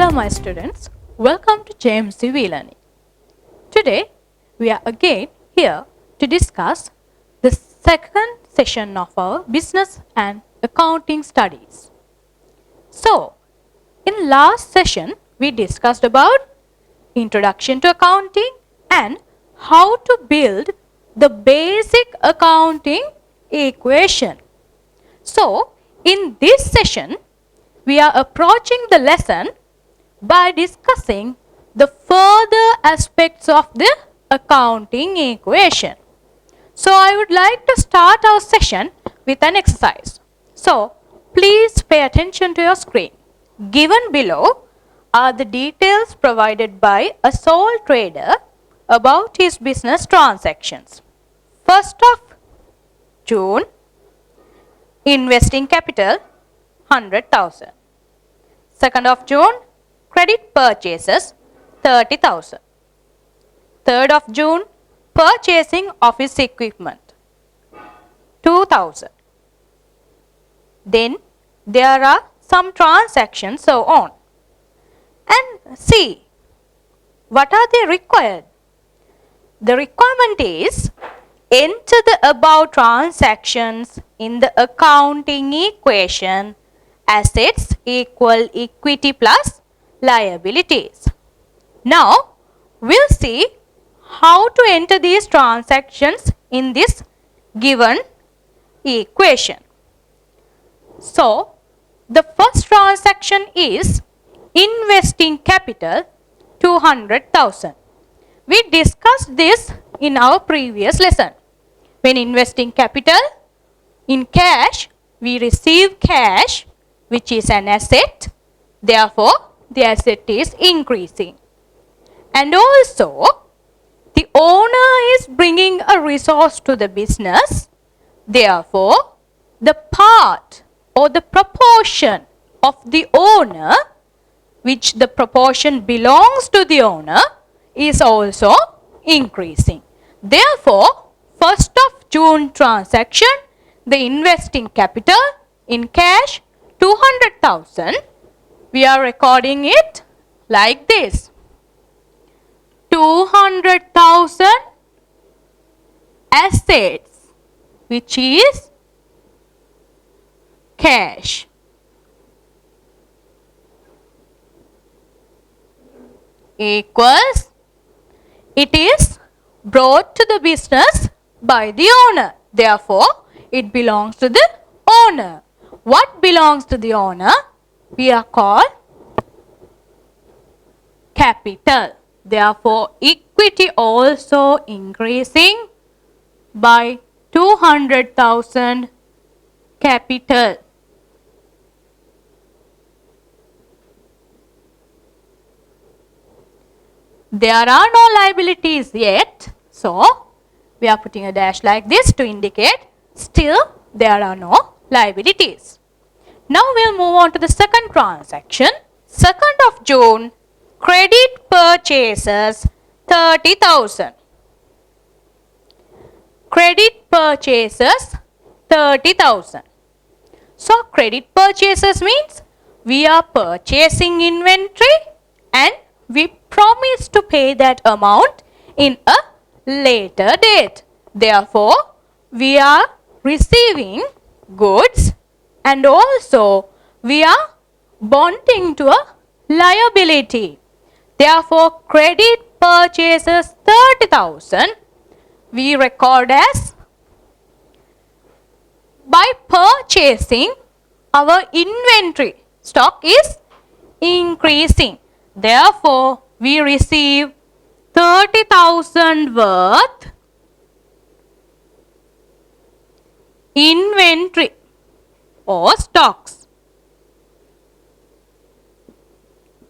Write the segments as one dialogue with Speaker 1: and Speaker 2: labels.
Speaker 1: Hello my students, welcome to JMC V-Learning. Today we are again here to discuss the second session of our business and accounting studies. So, in last session we discussed about introduction to accounting and how to build the basic accounting equation. So, in this session we are approaching the lesson by discussing the further aspects of the accounting equation. So, I would like to start our session with an exercise. So, please pay attention to your screen. Given below are the details provided by a sole trader about his business transactions. 1st of June, investing capital 100,000. 2nd of June, credit purchases 30,000. 3rd of June, purchasing office equipment 2,000. Then there are some transactions so on. And see, what are they required? The requirement is enter the above transactions in the accounting equation assets equal equity plus liabilities. Now, we'll see how to enter these transactions in this given equation. So, the first transaction is investing capital 200,000. We discussed this in our previous lesson. When investing capital in cash, we receive cash which is an asset, therefore the asset is increasing. And also the owner is bringing a resource to the business, therefore the part or the proportion of the owner, which the proportion belongs to the owner, is also increasing. Therefore, 1st of June transaction, the investing capital in cash 200,000, we are recording it like this. 200,000 assets, which is cash. Equals, it is brought to the business by the owner. Therefore, it belongs to the owner. What belongs to the owner? We are called capital. Therefore, equity also increasing by 200,000 capital. There are no liabilities yet. So, we are putting a dash like this to indicate still there are no liabilities. Now, we'll move on to the second transaction. 2nd of June, credit purchases 30,000. Credit purchases 30,000. So, credit purchases means we are purchasing inventory and we promise to pay that amount in a later date. Therefore, we are receiving goods and also we are bonding to a liability. Therefore, credit purchases 30,000 we record as by purchasing our inventory. Stock is increasing. Therefore, we receive 30,000 worth inventory or stocks.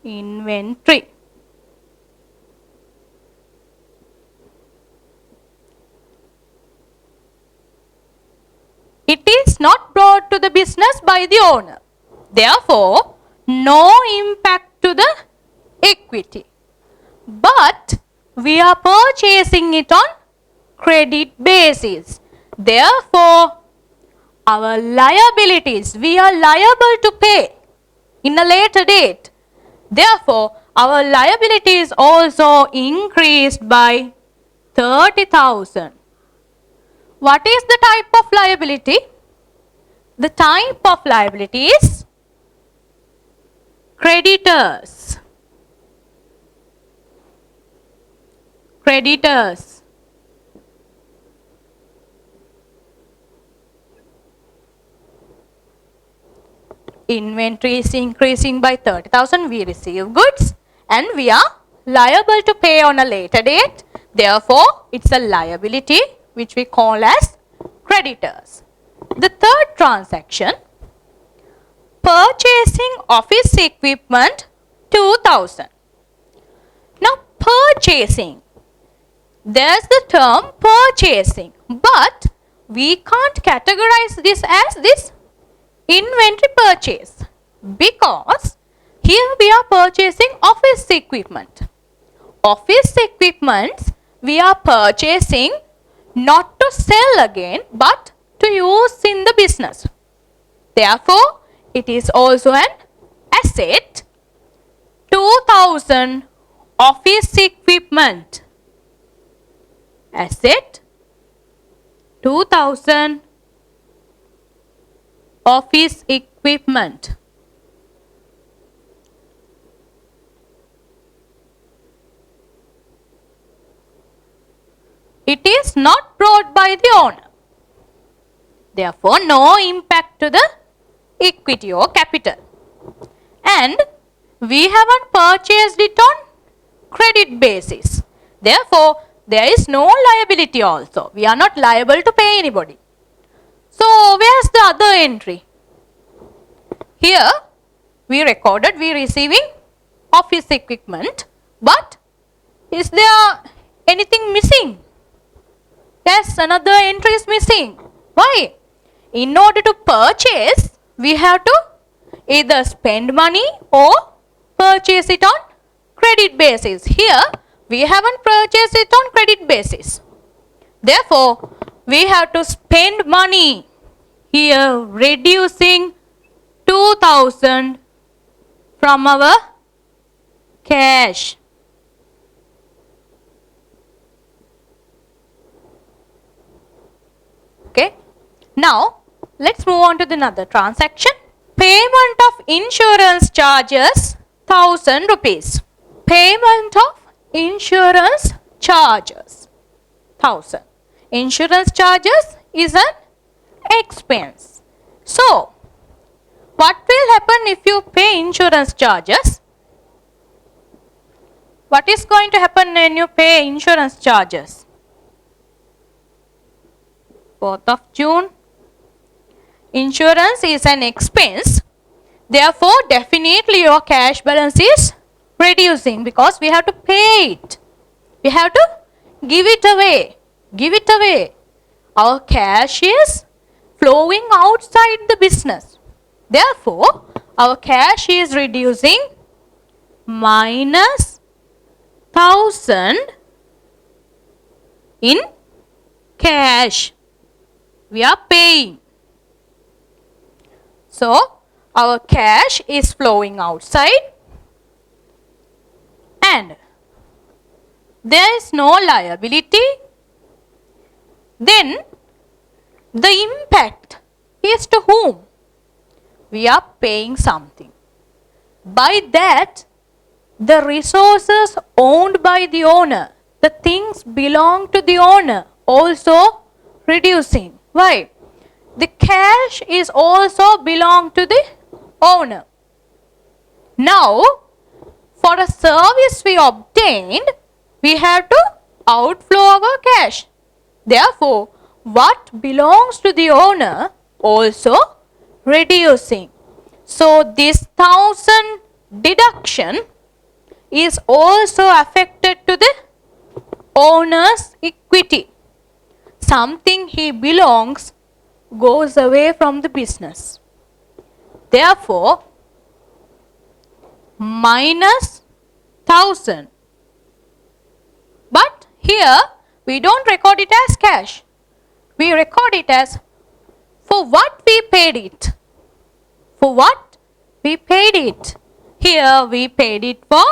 Speaker 1: Inventory. It is not brought to the business by the owner. Therefore, no impact to the equity. But we are purchasing it on credit basis. Therefore, our liabilities, we are liable to pay in a later date. Therefore, our liability is also increased by 30,000. What is the type of liability? The type of liability is creditors. Creditors. Inventory is increasing by 30,000. We receive goods and we are liable to pay on a later date. Therefore, it's a liability which we call as creditors. The third transaction, purchasing office equipment 2,000. Now, purchasing, there's the term purchasing, but we can't categorize this as this inventory purchase because here we are purchasing office equipment. Office equipment we are purchasing not to sell again but to use in the business. Therefore, it is also an asset. 2,000 office equipment. Asset 2,000 office equipment. It is not brought by the owner. Therefore, no impact to the equity or capital. And we haven't purchased it on credit basis. Therefore, there is no liability also. We are not liable to pay anybody. So, where's the other entry? Here, we recorded we receiving office equipment, but is there anything missing? Yes, another entry is missing. Why? In order to purchase, we have to either spend money or purchase it on credit basis. Here, we haven't purchased it on credit basis. Therefore, we have to spend money. Here, reducing 2,000 from our cash. Okay. Now, let's move on to the another transaction. Payment of insurance charges 1,000 rupees. Payment of insurance charges 1,000. Insurance charges is an expense. So, what will happen if you pay insurance charges? What is going to happen when you pay insurance charges? 4th of June. Insurance is an expense. Therefore, definitely your cash balance is reducing because we have to pay it. We have to give it away. Give it away. Our cash is flowing outside the business. Therefore, our cash is reducing minus 1,000 in cash. We are paying. So, our cash is flowing outside and there is no liability. Then, the impact is to whom? We are paying something. By that, the resources owned by the owner, the things belong to the owner, also reducing. Why? The cash is also belong to the owner. Now, for a service we obtained, we have to outflow our cash. Therefore, what belongs to the owner also reducing. So, this 1,000 deduction is also affected to the owner's equity. Something he belongs goes away from the business. Therefore, minus 1,000. But here we don't record it as cash. We record it as for what we paid it. For what we paid it. Here we paid it for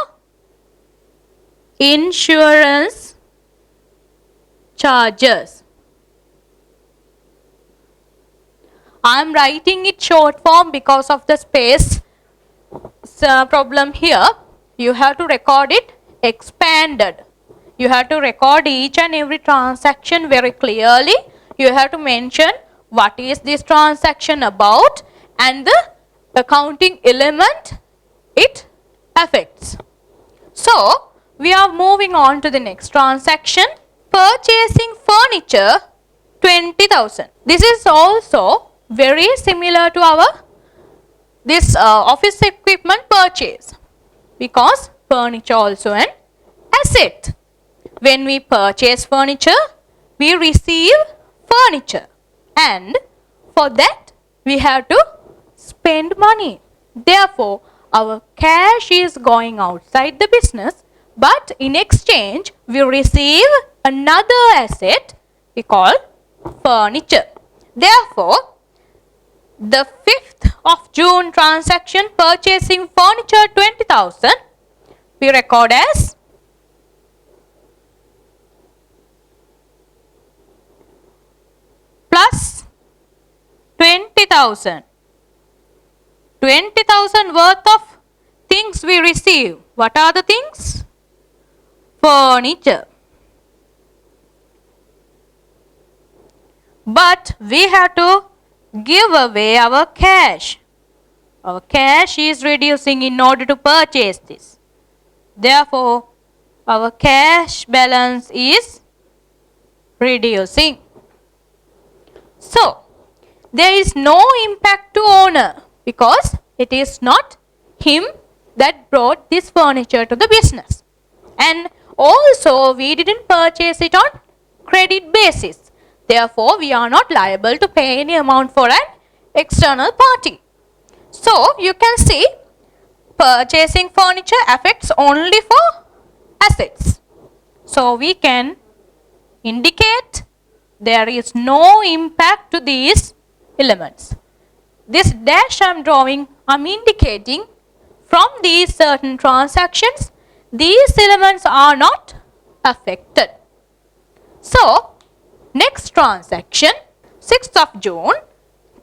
Speaker 1: insurance charges. I am writing it short form because of the space problem here. You have to record it expanded. You have to record each and every transaction very clearly. You have to mention what is this transaction about and the accounting element it affects. So, we are moving on to the next transaction. Purchasing furniture 20,000. This is also very similar to our office equipment purchase, because furniture also an asset. When we purchase furniture, we receive furniture, and for that we have to spend money. Therefore, our cash is going outside the business, but in exchange we receive another asset we call furniture. Therefore, the 5th of June transaction purchasing furniture 20,000 we record as plus 20,000. 20,000 worth of things we receive. What are the things? Furniture. But we have to give away our cash. Our cash is reducing in order to purchase this. Therefore, our cash balance is reducing. So, there is no impact to owner because it is not him that brought this furniture to the business. And also, we didn't purchase it on credit basis. Therefore, we are not liable to pay any amount for an external party. So, you can see purchasing furniture affects only for assets. So, we can indicate there is no impact to these elements. This dash I am drawing, I am indicating from these certain transactions, these elements are not affected. So, next transaction, 6th of June,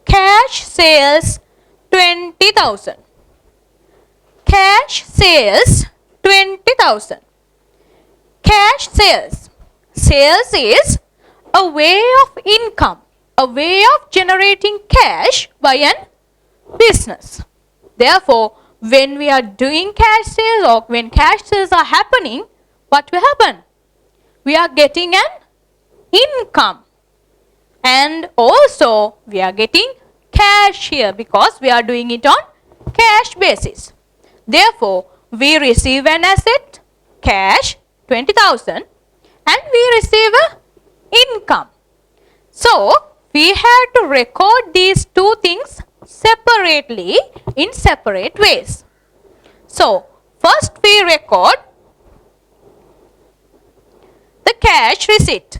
Speaker 1: cash sales 20,000. Cash sales 20,000. Cash sales. Sales is a way of income, a way of generating cash by an business. Therefore, when we are doing cash sales or when cash sales are happening, what will happen? We are getting an income, and also we are getting cash here because we are doing it on cash basis. Therefore, we receive an asset, cash 20,000, and we receive a income. So, we have to record these two things separately in separate ways. So, first we record the cash receipt.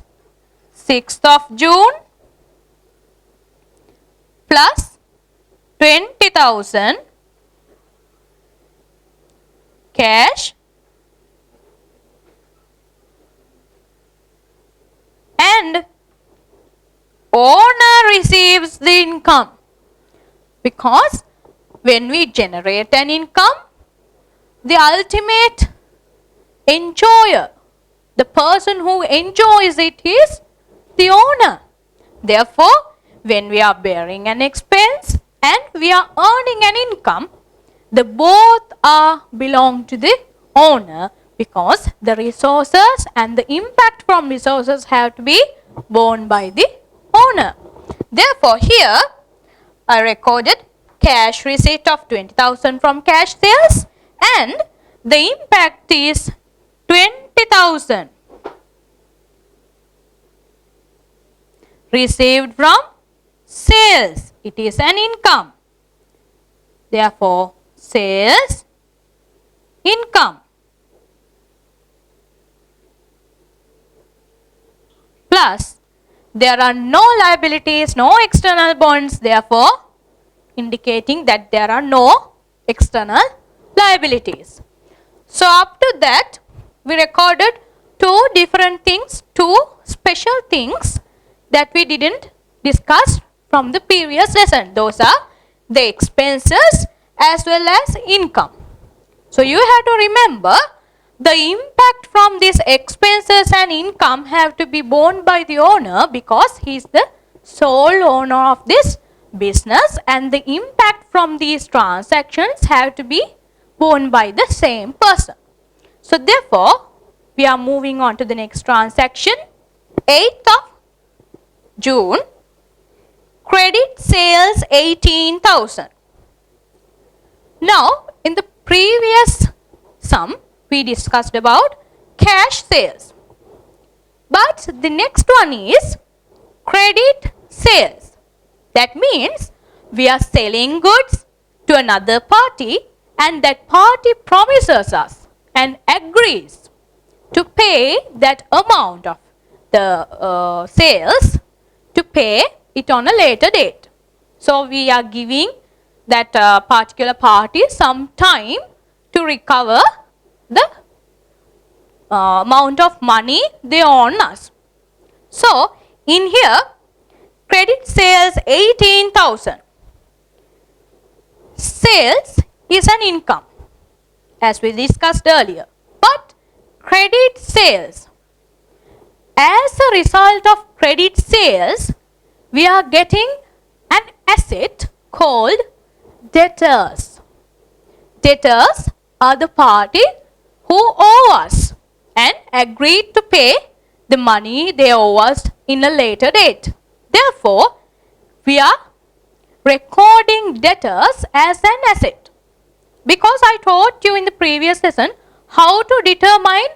Speaker 1: 6th of June plus 20,000 cash and owner receives the income, because when we generate an income, the ultimate enjoyer, the person who enjoys it is the owner. Therefore, when we are bearing an expense and we are earning an income, the both are belong to the owner, because the resources and the impact from resources have to be borne by the owner. Therefore, here I recorded cash receipt of 20,000 from cash sales, and the impact is 20,000 received from sales. It is an income. Therefore, sales income plus there are no liabilities, no external bonds, therefore indicating that there are no external liabilities. So up to that, we recorded two different things, two special things that we didn't discuss from the previous lesson. Those are the expenses as well as income. So you have to remember the impact from these expenses and income have to be borne by the owner because he is the sole owner of this business, and the impact from these transactions have to be borne by the same person. So therefore, we are moving on to the next transaction. 8th of June, credit sales 18,000. Now, in the previous sum, we discussed about cash sales. But the next one is credit sales. That means we are selling goods to another party, and that party promises us and agrees to pay that amount of the sales, to pay it on a later date. So we are giving that particular party some time to recover the amount of money they owe us. So in here, credit sales 18,000. Sales is an income, as we discussed earlier. But credit sales, as a result of credit sales, we are getting an asset called debtors. Debtors are the party who owe us and agreed to pay the money they owe us in a later date. Therefore, we are recording debtors as an asset. Because I taught you in the previous lesson how to determine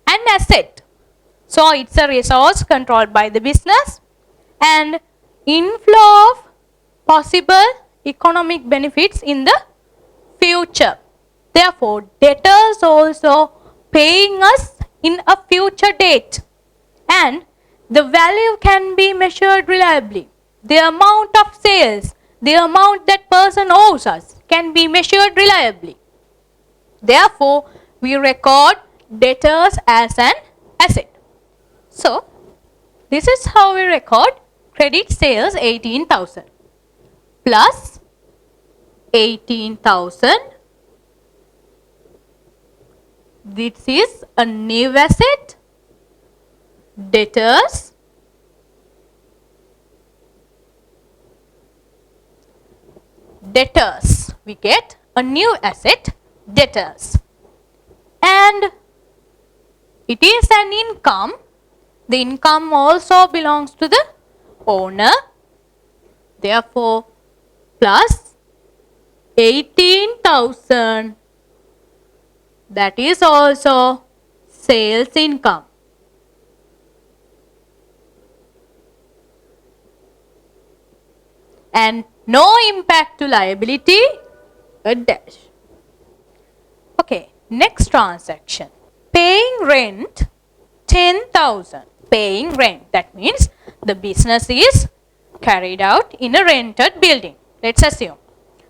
Speaker 1: an asset. So it's a resource controlled by the business and inflow of possible economic benefits in the future. Therefore, debtors also paying us in a future date, and the value can be measured reliably. The amount of sales, the amount that person owes us can be measured reliably. Therefore, we record debtors as an asset. So, this is how we record credit sales 18,000 plus 18,000. This is a new asset, debtors, debtors. We get a new asset, debtors. And it is an income. The income also belongs to the owner. Therefore, plus 18,000, that is also sales income. And no impact to liability, a dash. Okay, next transaction. Paying rent 10,000. Paying rent, that means the business is carried out in a rented building. Let's assume.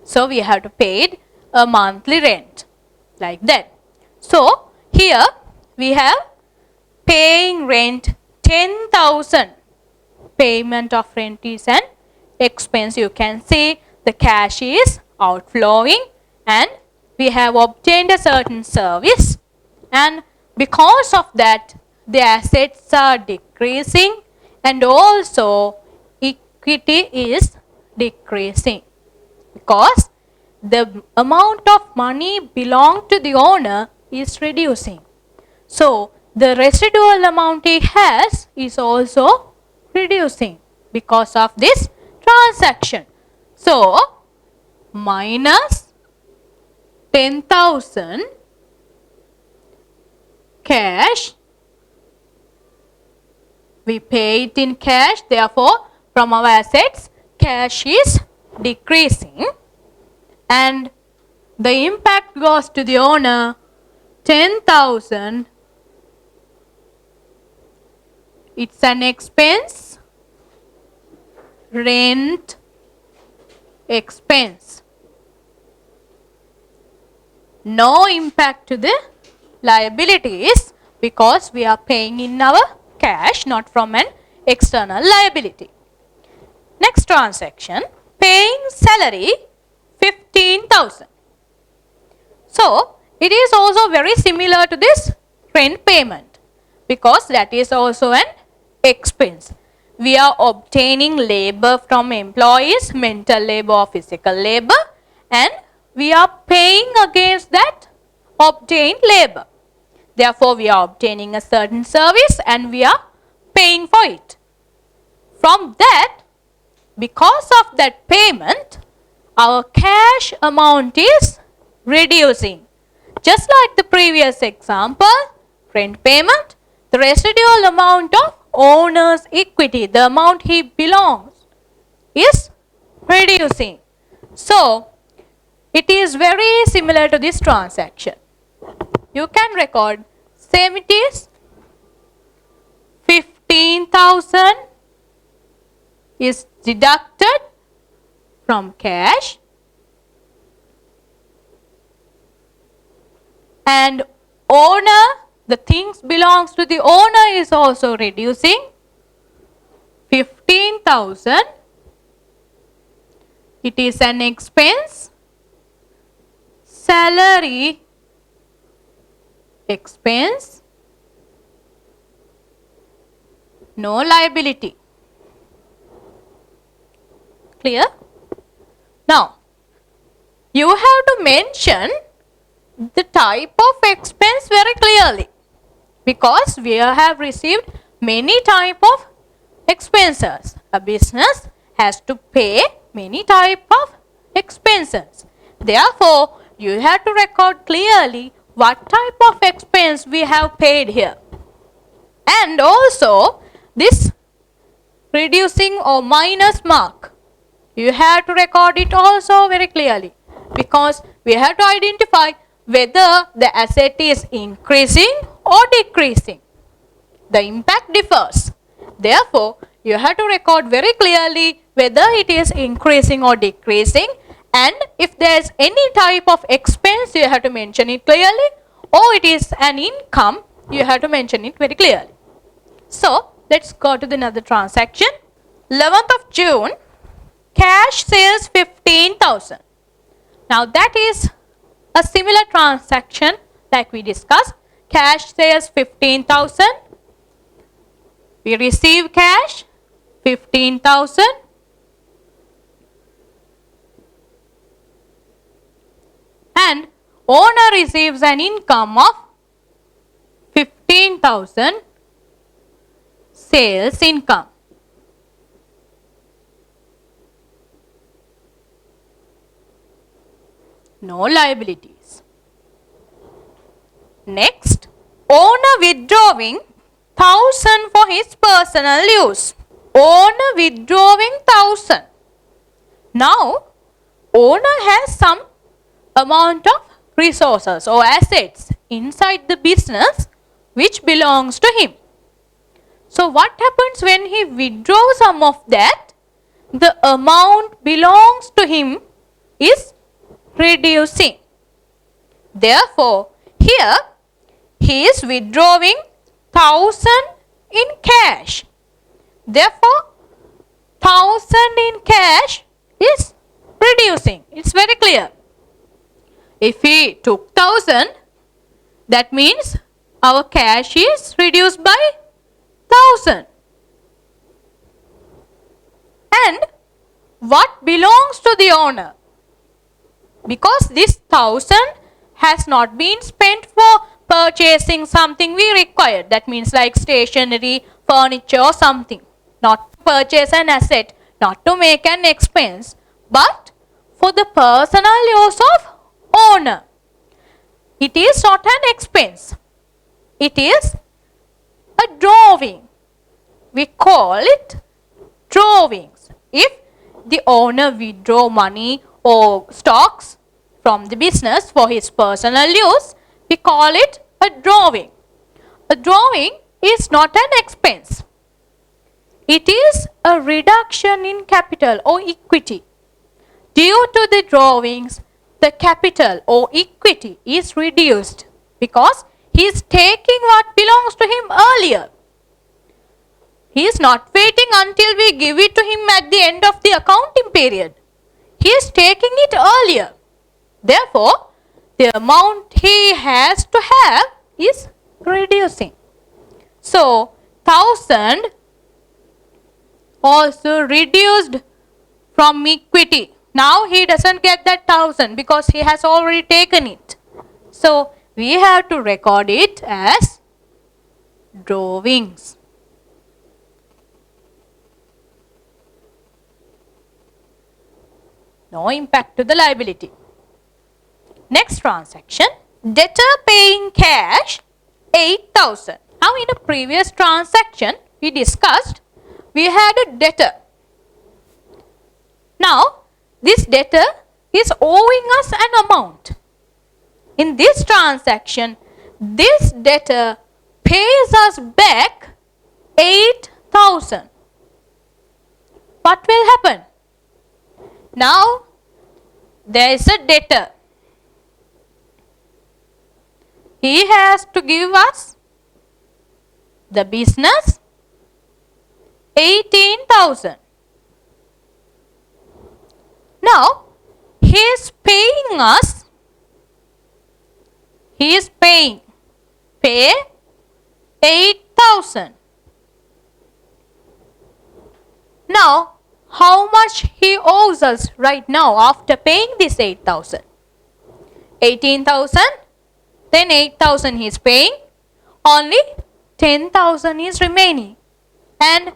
Speaker 1: So we have to pay a monthly rent like that. So here we have paying rent 10,000. Payment of rent is an expense. You can see the cash is outflowing and we have obtained a certain service, and because of that the assets are decreasing and also equity is decreasing because the amount of money belong to the owner is reducing. So the residual amount he has is also reducing because of this transaction. So minus 10,000 cash, we pay it in cash, therefore from our assets cash is decreasing and the impact goes to the owner 10,000. It's an expense, rent expense. No impact to the liabilities because we are paying in our cash, not from an external liability. Next transaction, paying salary 15,000. So, it is also very similar to this rent payment because that is also an expense. We are obtaining labor from employees, mental labor or physical labor, and we are paying against that obtained labor. Therefore, we are obtaining a certain service and we are paying for it. From that, because of that payment, our cash amount is reducing. Just like the previous example, rent payment, the residual amount of owner's equity, the amount he belongs, is reducing. So, it is very similar to this transaction. You can record, same it is 15,000 is deducted from cash and owner, the things belongs to the owner is also reducing. 15,000, it is an expense, salary expense, no liability. Clear? Now, you have to mention the type of expense very clearly because we have received many type of expenses. A business has to pay many type of expenses. Therefore, you have to record clearly what type of expense we have paid here. And also this reducing or minus mark, you have to record it also very clearly because we have to identify whether the asset is increasing or decreasing. The impact differs. Therefore, you have to record very clearly whether it is increasing or decreasing, and if there is any type of expense, you have to mention it clearly, or it is an income, you have to mention it very clearly. So, let's go to another transaction. 11th of June, cash sales 15,000. Now, that is a similar transaction like we discussed. Cash sales 15,000. We receive cash 15,000. And owner receives an income of 15,000 sales income. No liabilities. Next, owner withdrawing 1,000 for his personal use. Owner withdrawing 1,000. Now, owner has some amount of resources or assets inside the business which belongs to him. So, what happens when he withdraws some of that? The amount belongs to him is reducing. Therefore, here he is withdrawing 1,000 in cash. Therefore, 1,000 in cash is reducing. It's very clear. If he took 1,000, that means our cash is reduced by 1,000. And what belongs to the owner? Because this 1,000 has not been spent for purchasing something we require. That means like stationery, furniture or something. Not to purchase an asset, not to make an expense, but for the personal use of owner. It is not an expense. It is a drawing. We call it drawings. If the owner withdraw money or stocks from the business for his personal use, we call it a drawing. A drawing is not an expense. It is a reduction in capital or equity. Due to the drawings, the capital or equity is reduced because he is taking what belongs to him earlier. He is not waiting until we give it to him at the end of the accounting period. He is taking it earlier. Therefore, the amount he has to have is reducing. So, 1000 also reduced from equity. Now he doesn't get that 1000 because he has already taken it. So, we have to record it as drawings. No impact to the liability. Next transaction, debtor paying cash 8,000. Now in a previous transaction we discussed we had a debtor. Now this debtor is owing us an amount. In this transaction, this debtor pays us back 8,000. What will happen? Now there is a debtor. He has to give us the business 18,000. Now he is paying us. He is pay 8,000. Now how much he owes us right now after paying this 8,000? 18,000. Then 8,000 he is paying, only 10,000 is remaining, and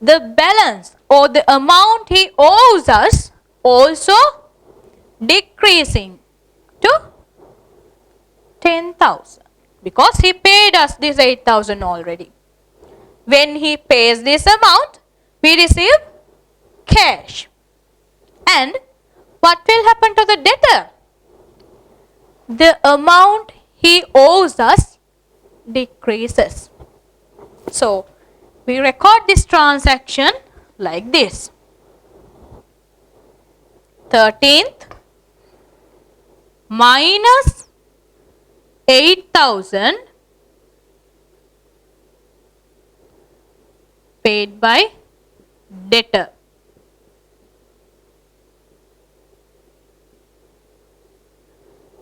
Speaker 1: the balance or the amount he owes us also decreasing to 10,000 because he paid us this 8,000 already. When he pays this amount, we receive cash. And what will happen to the debtor? The amount he owes us decreases. So, we record this transaction like this. 13th minus 8,000 paid by debtor.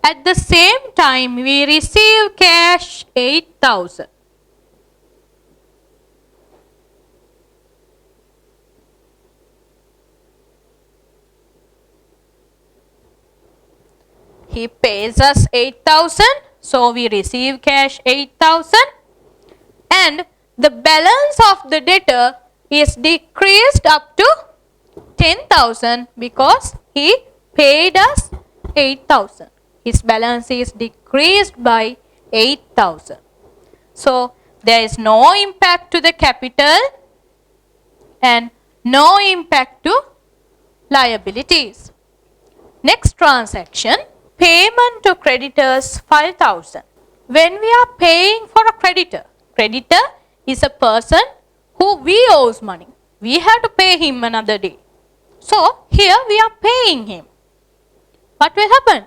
Speaker 1: At the same time, we receive cash 8,000. He pays us 8,000, so we receive cash 8,000, and the balance of the debtor is decreased up to 10,000 because he paid us 8,000. His balance is decreased by 8,000. So, there is no impact to the capital and no impact to liabilities. Next transaction, payment to creditors 5,000. When we are paying for a creditor, creditor is a person who we owes money. We have to pay him another day. So, here we are paying him. What will happen?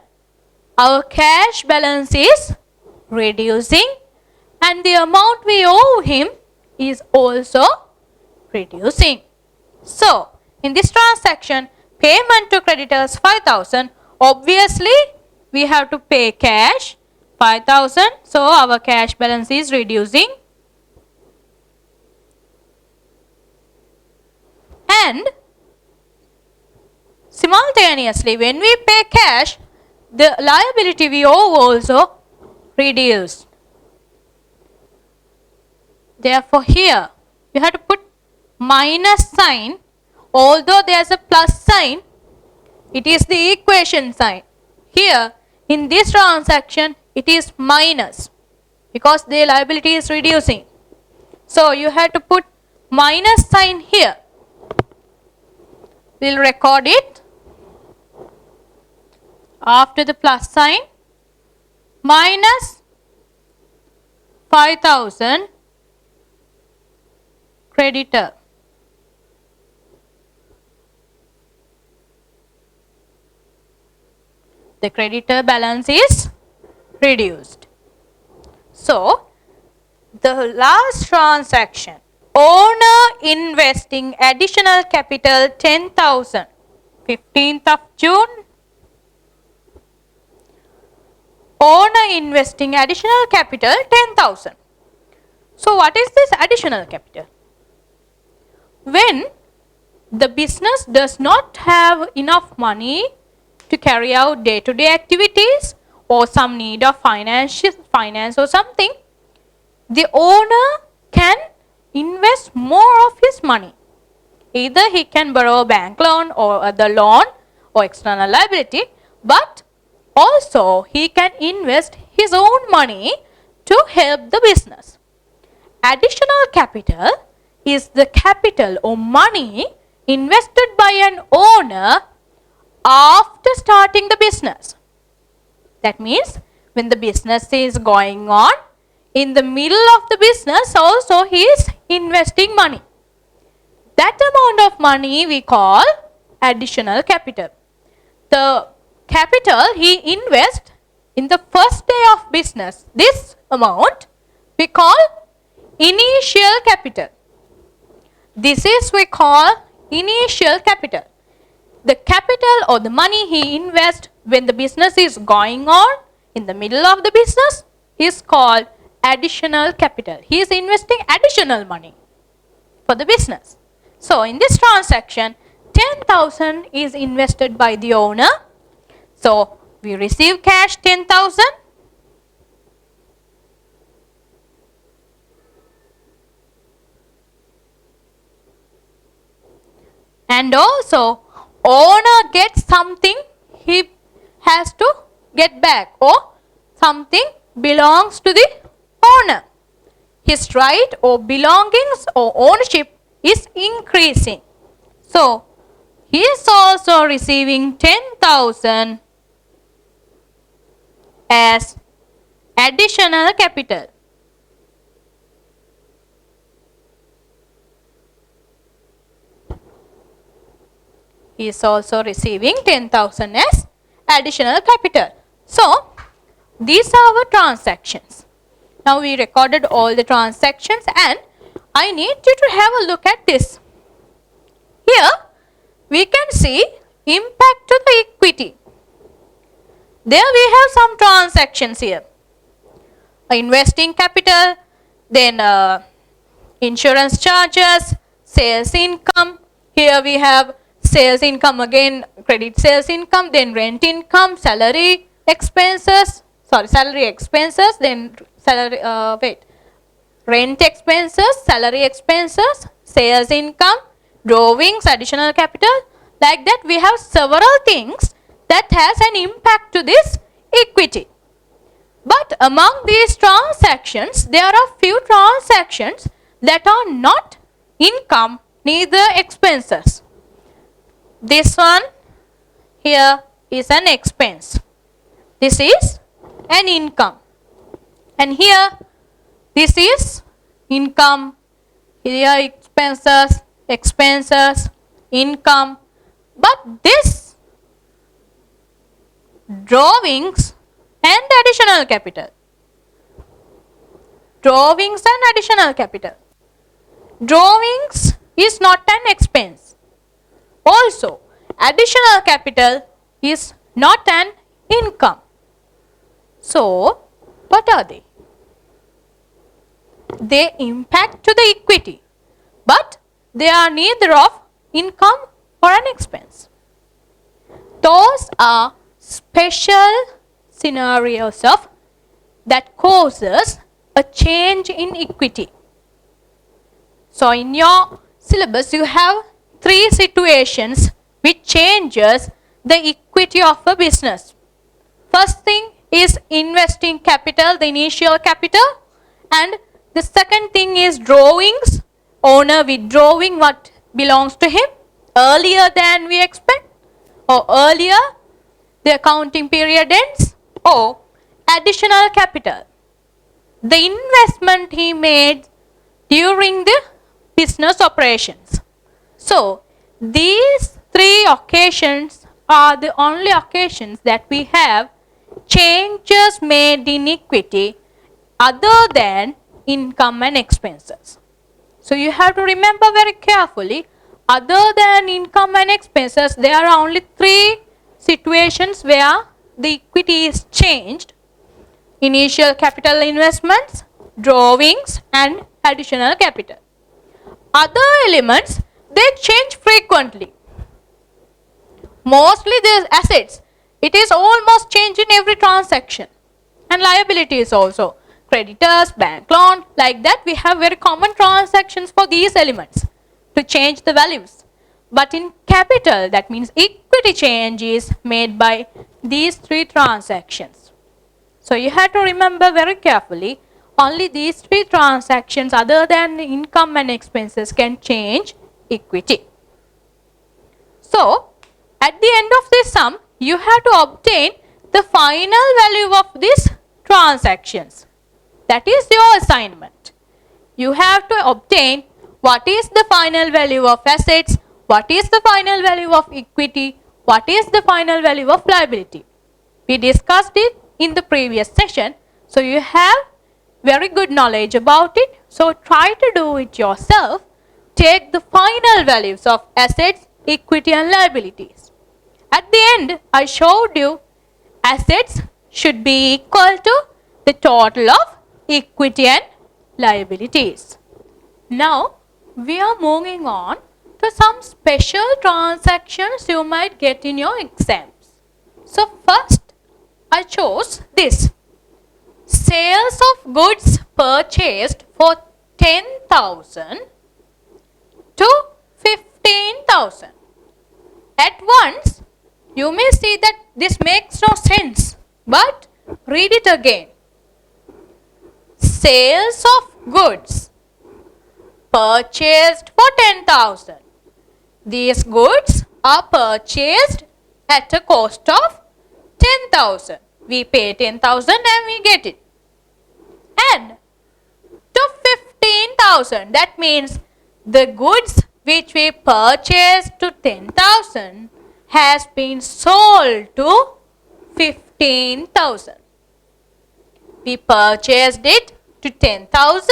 Speaker 1: Our cash balance is reducing and the amount we owe him is also reducing. So, in this transaction, payment to creditors 5,000, obviously we have to pay cash 5,000, so our cash balance is reducing. And simultaneously, when we pay cash, the liability we owe also reduced. Therefore, here you have to put minus sign. Although there is a plus sign, it is the equation sign. Here, in this transaction, it is minus because the liability is reducing. So, you have to put minus sign here. We will record it after the plus sign, minus 5,000 creditor. the creditor balance is reduced. So, the last transaction, owner investing additional capital 10,000, 15th of June. Owner investing additional capital 10,000. So, what is this additional capital? When the business does not have enough money to carry out day-to-day activities or some need of finance or something, the owner can invest more of his money. Either he can borrow a bank loan or other loan or external liability, but also he can invest his own money to help the business. Additional capital is the capital or money invested by an owner after starting the business. That means when the business is going on, in the middle of the business also he is investing money. That amount of money we call additional capital. The capital he invests in the first day of business, this amount we call initial capital. This is we call initial capital. The capital or the money he invests when the business is going on in the middle of the business is called additional capital. He is investing additional money for the business. So, in this transaction, 10,000 is invested by the owner. So, we receive cash 10,000. And also, owner gets something he has to get back, or something belongs to the owner. His right or belongings or ownership is increasing. So, he is also receiving 10,000 as additional capital. He is also receiving 10,000 as additional capital. So, these are our transactions. Now, we recorded all the transactions and I need you to have a look at this. Here, we can see impact to the equity. There we have some transactions here. Investing capital, then insurance charges, sales income. Here we have sales income again, credit sales income, then rent income, salary expenses, then rent expenses, salary expenses, sales income, drawings, additional capital. Like that we have several things that has an impact to this equity. But among these transactions, there are few transactions that are not income, neither expenses. This one here is an expense. This is an income. And here this is income. Here expenses, income. But this drawings and additional capital. Drawings and additional capital. Drawings is not an expense. Also, additional capital is not an income. So, what are they? They impact to the equity, but they are neither of income or an expense. Those are special scenarios of that causes a change in equity. So, in your syllabus you have 3 situations which changes the equity of a business. First thing is investing capital, the initial capital, and the second thing is drawings, owner withdrawing what belongs to him earlier than we expect, or earlier the accounting period ends, or additional capital, the investment he made during the business operations. So, these 3 occasions are the only occasions that we have changes made in equity other than income and expenses. So you have to remember very carefully, other than income and expenses, there are only three situations where the equity is changed: initial capital investments, drawings, and additional capital. Other elements, they change frequently. Mostly the assets, it is almost changed in every transaction, and liabilities also, creditors, bank loan, like that we have very common transactions for these elements to change the values. But in capital, that means equity change is made by these three transactions. So you have to remember very carefully, only these three transactions other than income and expenses can change equity. So at the end of this sum, you have to obtain the final value of these transactions. That is your assignment. You have to obtain what is the final value of assets, what is the final value of equity, what is the final value of liability. We discussed it in the previous session, so you have very good knowledge about it. So try to do it yourself. Take the final values of assets, equity, and liabilities. At the end, I showed you assets should be equal to the total of equity and liabilities. Now we are moving on to some special transactions you might get in your exams. So first I chose this: sales of goods purchased for 10,000 to 15,000. At once you may see that this makes no sense, but read it again. Sales of goods purchased for 10,000. These goods are purchased at a cost of 10,000. We pay 10,000 and we get it. And to 15,000, that means the goods which we purchased to 10,000 has been sold to 15,000. We purchased it to 10,000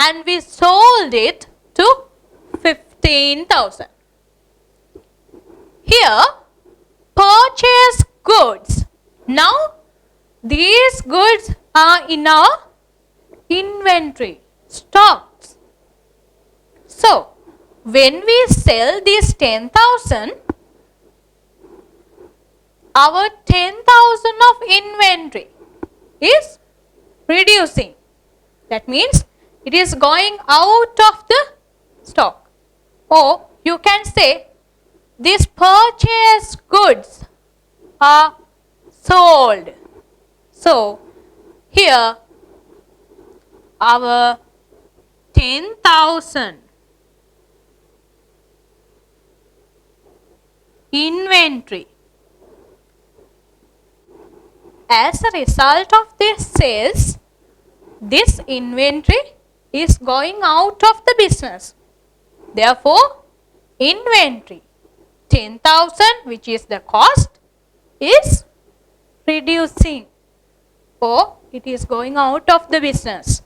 Speaker 1: and we sold it to 15,000. Here, purchase goods. Now, these goods are in our inventory, stocks. So, when we sell these 10,000, our 10,000 of inventory is reducing. That means it is going out of the stock. Or you can say these purchased goods are sold. So here our 10,000 inventory, as a result of this sales, this inventory is going out of the business. Therefore, inventory 10,000, which is the cost, is reducing, or it is going out of the business.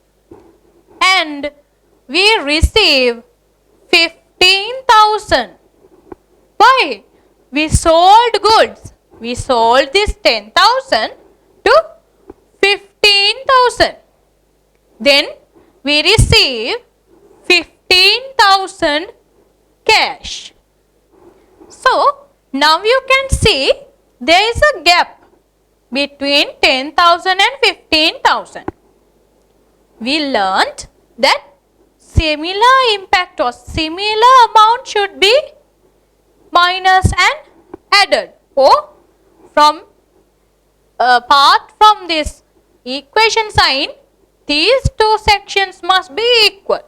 Speaker 1: And we receive 15,000. Why? We sold goods. We sold this 10,000 to 15,000. Then we receive 15,000 cash. So now you can see there is a gap between 10,000 and 15,000. We learnt that similar impact or similar amount should be minus and added, or from apart from this equation sign, these two sections must be equal.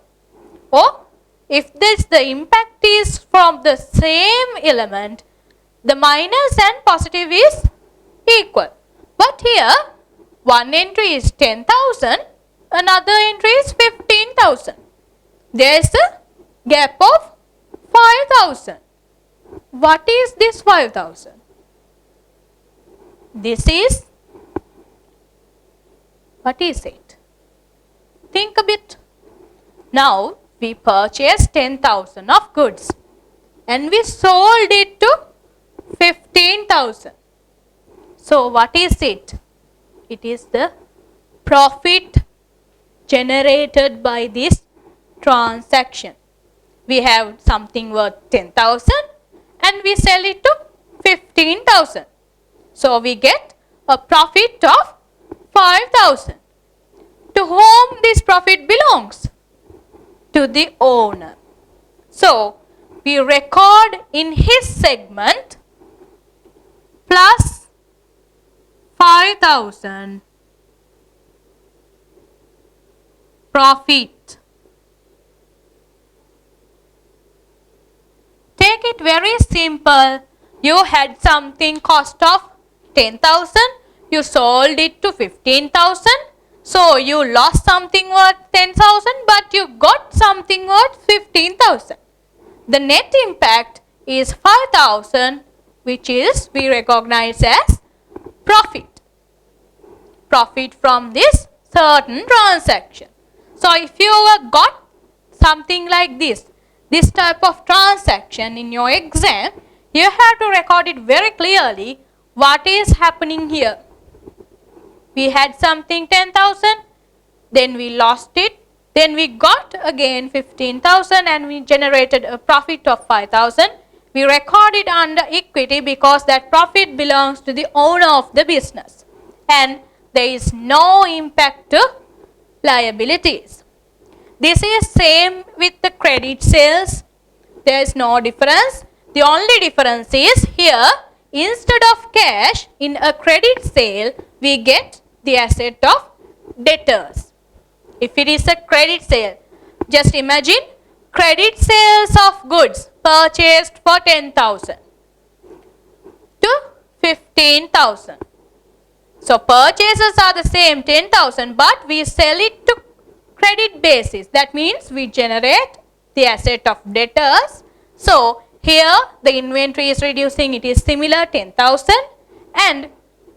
Speaker 1: Or if the impact is from the same element, the minus and positive is equal. But here one entry is 10,000, another entry is 15,000. There is a gap of 5,000. What is this 5,000? This is, what is it? Think a bit. Now we purchased 10,000 of goods and we sold it to 15,000. So what is it? It is the profit generated by this transaction. We have something worth 10,000 and we sell it to 15,000. So we get a profit of 5,000. To whom this profit belongs? To the owner. So we record in his segment plus 5,000 profit. Take it very simple. You had something cost of 10,000. You sold it to 15,000. So you lost something worth 10,000 but you got something worth 15,000. The net impact is 5,000, which is we recognize as profit. Profit from this certain transaction. So if you got something like this type of transaction in your exam, you have to record it very clearly what is happening here. We had something 10,000, then we lost it, then we got again 15,000 and we generated a profit of 5,000. We record it under equity because that profit belongs to the owner of the business and there is no impact to liabilities. This is same with the credit sales. There is no difference. The only difference is here, instead of cash in a credit sale, we get the asset of debtors. If it is a credit sale, just imagine credit sales of goods purchased for 10,000 to 15,000. So purchases are the same 10,000 but we sell it to credit basis. That means we generate the asset of debtors. So here the inventory is reducing, it is similar 10,000 and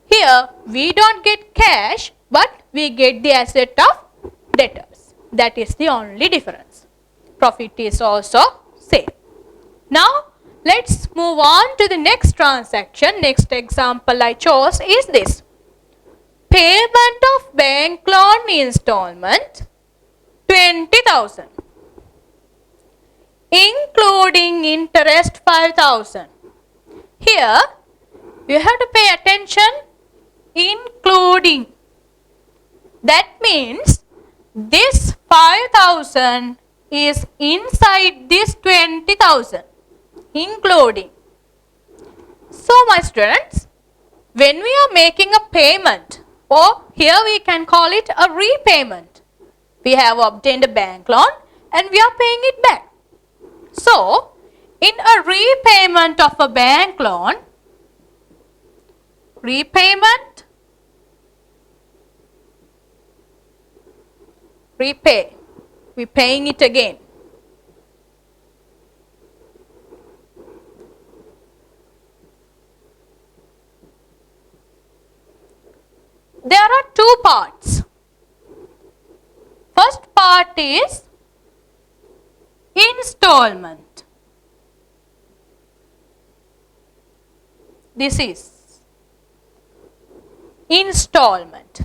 Speaker 1: here we don't get cash but we get the asset of debtors. That is the only difference. Profit is also same. Now let's move on to the next transaction. Next example I chose is this. Payment of bank loan installment 20,000 including interest 5,000. Here you have to pay attention, including. That means this 5,000 is inside this 20,000, including. So my students, when we are making a payment, or here we can call it a repayment, we have obtained a bank loan and we are paying it back. So in a repayment of a bank loan, repayment, repay, we are paying it again. There are two parts. First part is installment. This is installment.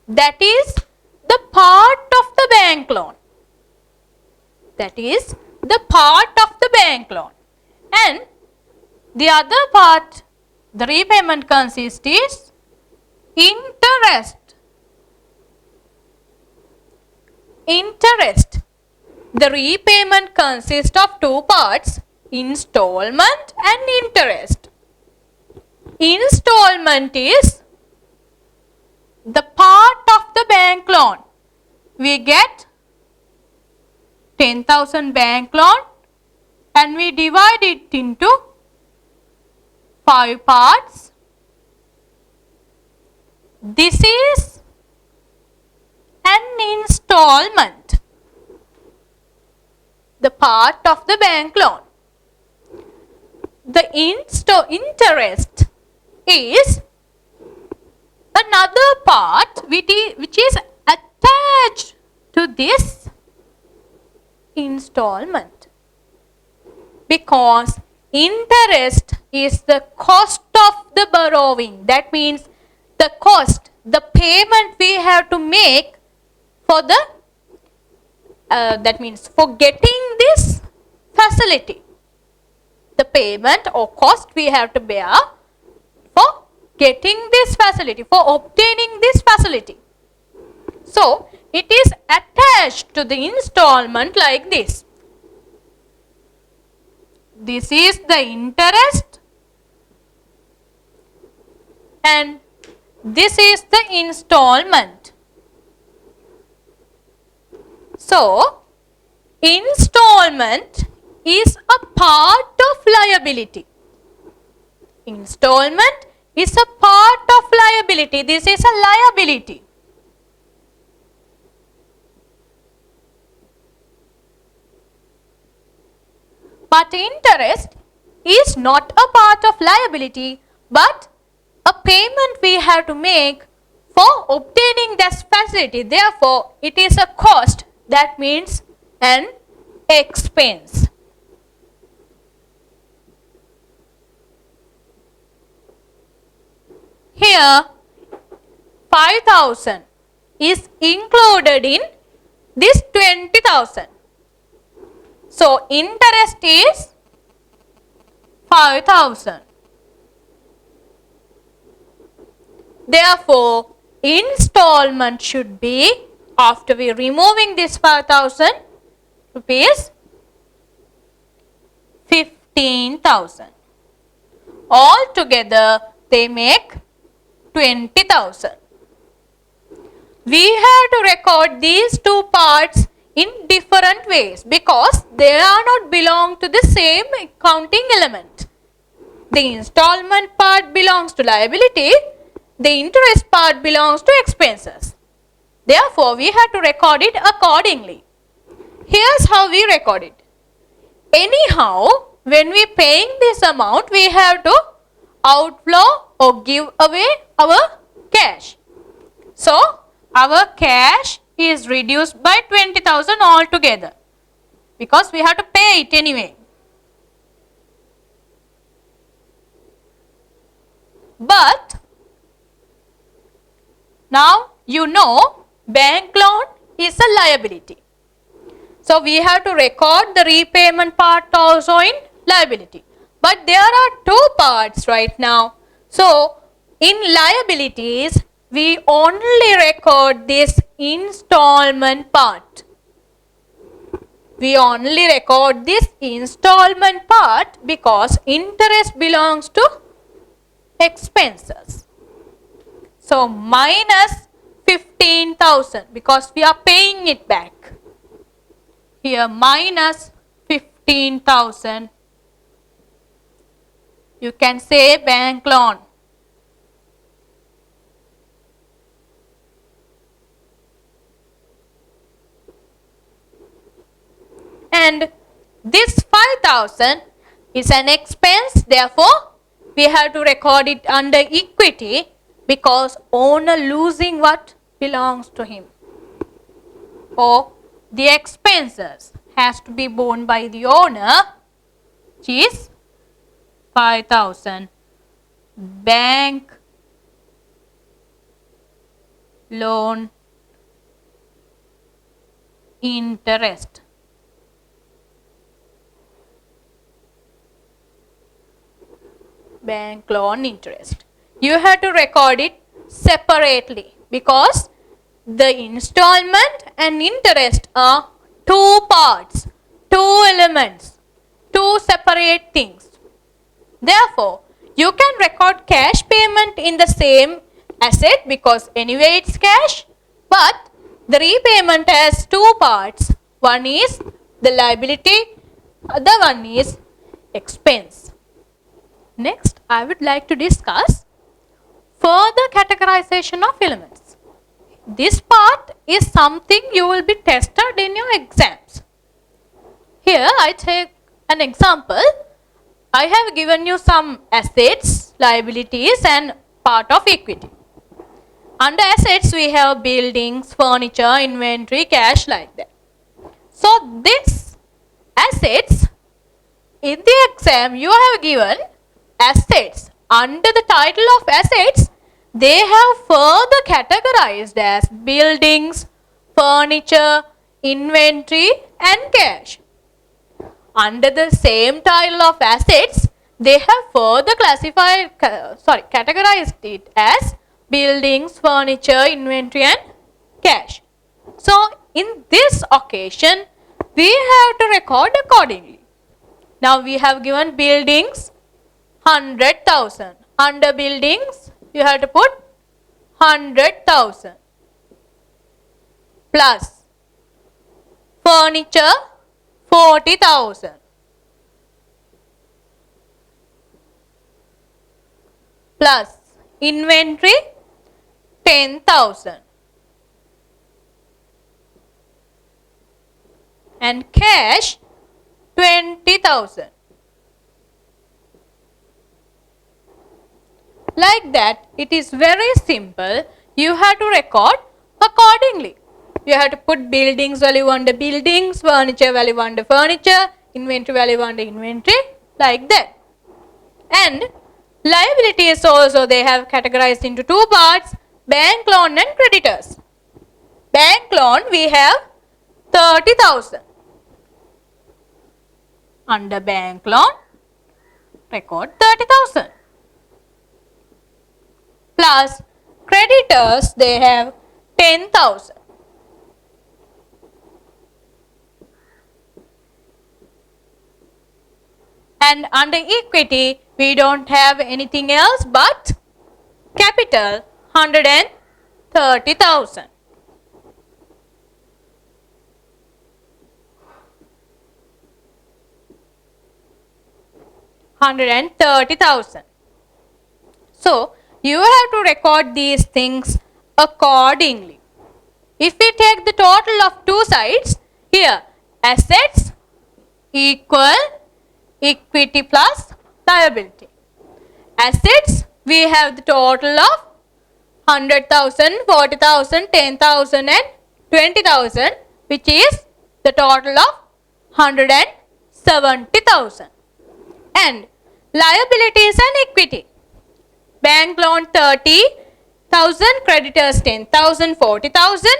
Speaker 1: That is the part of the bank loan. That is the part of the bank loan. And the other part, the repayment consists is interest. Interest. The repayment consists of two parts, installment and interest. Installment is the part of the bank loan. We get 10,000 bank loan and we divide it into 5 parts. This is an installment, the part of the bank loan. The interest is another part which is attached to this installment, because interest is the cost of the borrowing. That means the cost, the payment we have to make for the that means for getting this facility, the payment or cost we have to bear for getting this facility, for obtaining this facility. So it is attached to the installment like this. This is the interest and this is the installment. So installment is a part of liability. Installment is a part of liability. This is a liability. But interest is not a part of liability, but a payment we have to make for obtaining this facility. Therefore, it is a cost. That means an expense. Here 5,000 is included in this 20,000. So interest is 5,000. Therefore, installment should be, after we removing this 5,000 rupees, 15,000. Altogether they make 20,000. We have to record these two parts in different ways because they are not belong to the same accounting element. The installment part belongs to liability, the interest part belongs to expenses. Therefore, we have to record it accordingly. Here's how we record it. Anyhow, when we paying this amount, we have to outflow or give away our cash. So, our cash is reduced by 20,000 altogether because we have to pay it anyway. But now you know bank loan is a liability. So we have to record the repayment part also in liability. But there are two parts right now. So in liabilities, we only record this installment part. We only record this installment part because interest belongs to expenses. So minus 15,000 because we are paying it back. Here minus 15,000. You can say bank loan. And this 5,000 is an expense, therefore we have to record it under equity because owner losing what belongs to him, or the expenses has to be borne by the owner, which is 5,000 bank loan interest. Bank loan interest. You have to record it separately because the installment and interest are two parts, two elements, two separate things. Therefore, you can record cash payment in the same asset because anyway it's cash, but the repayment has two parts. One is the liability, other one is expense. Next, I would like to discuss further categorization of elements. This part is something you will be tested in your exams. Here I take an example. I have given you some assets, liabilities and part of equity. Under assets, we have buildings, furniture, inventory, cash, like that. So, this assets, in the exam, you have given assets. Under the title of assets, they have further categorized as buildings, furniture, inventory, and cash. Under the same title of assets, they have further categorized it as buildings, furniture, inventory, and cash. So, in this occasion, we have to record accordingly. Now, we have given buildings 100,000. Under buildings, you have to put 100,000 plus furniture 40,000 plus inventory 10,000 and cash 20,000. Like that, it is very simple. You have to record accordingly. You have to put buildings value under buildings, furniture value under furniture, inventory value under inventory, like that. And liabilities also they have categorized into two parts, bank loan and creditors. Bank loan we have 30,000. Under bank loan, record 30,000. Plus creditors they have 10,000. And under equity we don't have anything else but capital 130,000. So you have to record these things accordingly. If we take the total of two sides, here assets equal equity plus liability. Assets we have the total of 100,000, 40,000, 10,000 and 20,000, which is the total of 170,000. And liabilities and equity. Bank loan 30,000, creditors 10,000, 40,000,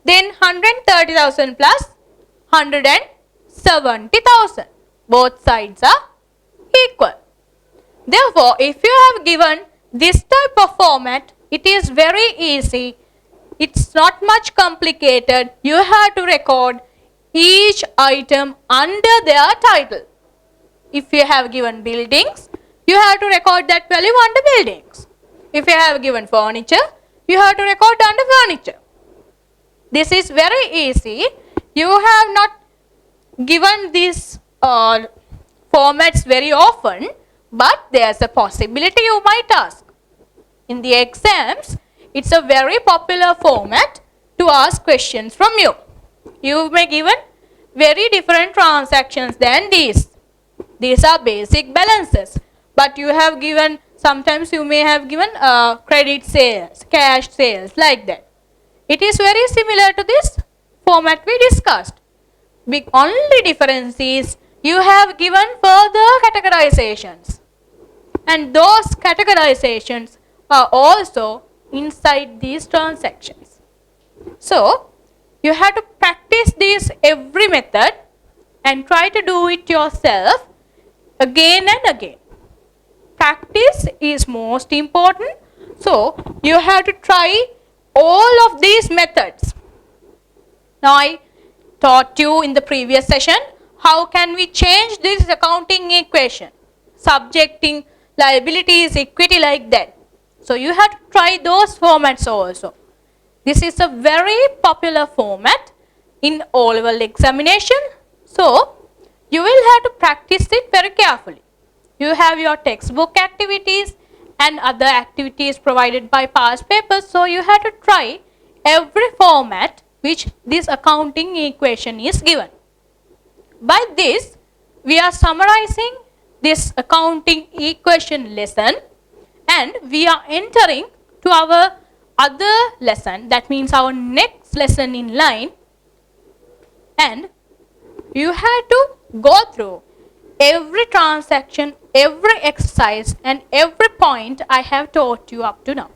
Speaker 1: then 130,000 plus 170,000. Both sides are equal. Therefore, if you have given this type of format, it is very easy. It's not much complicated. You have to record each item under their title. If you have given buildings, you have to record that value under buildings. If you have given furniture, you have to record under furniture. This is very easy. You have not given these formats very often, but there's a possibility you might ask. In the exams, it's a very popular format to ask questions from you. You may given very different transactions than these. These are basic balances, but you have given, sometimes you may have given credit sales, cash sales, like that. It is very similar to this format we discussed. Big only difference is you have given further categorizations, and those categorizations are also inside these transactions. So you have to practice this every method and try to do it yourself again and again. Practice is most important. So you have to try all of these methods. Now I taught you in the previous session how can we change this accounting equation, subjecting liabilities, equity, like that. So you have to try those formats also. This is a very popular format in O-level examination. So you will have to practice it very carefully. You have your textbook activities and other activities provided by past papers. So you have to try every format which this accounting equation is given. By this, we are summarizing this accounting equation lesson and we are entering to our other lesson, that means our next lesson in line, and you have to go through every transaction, every exercise and every point I have taught you up to now.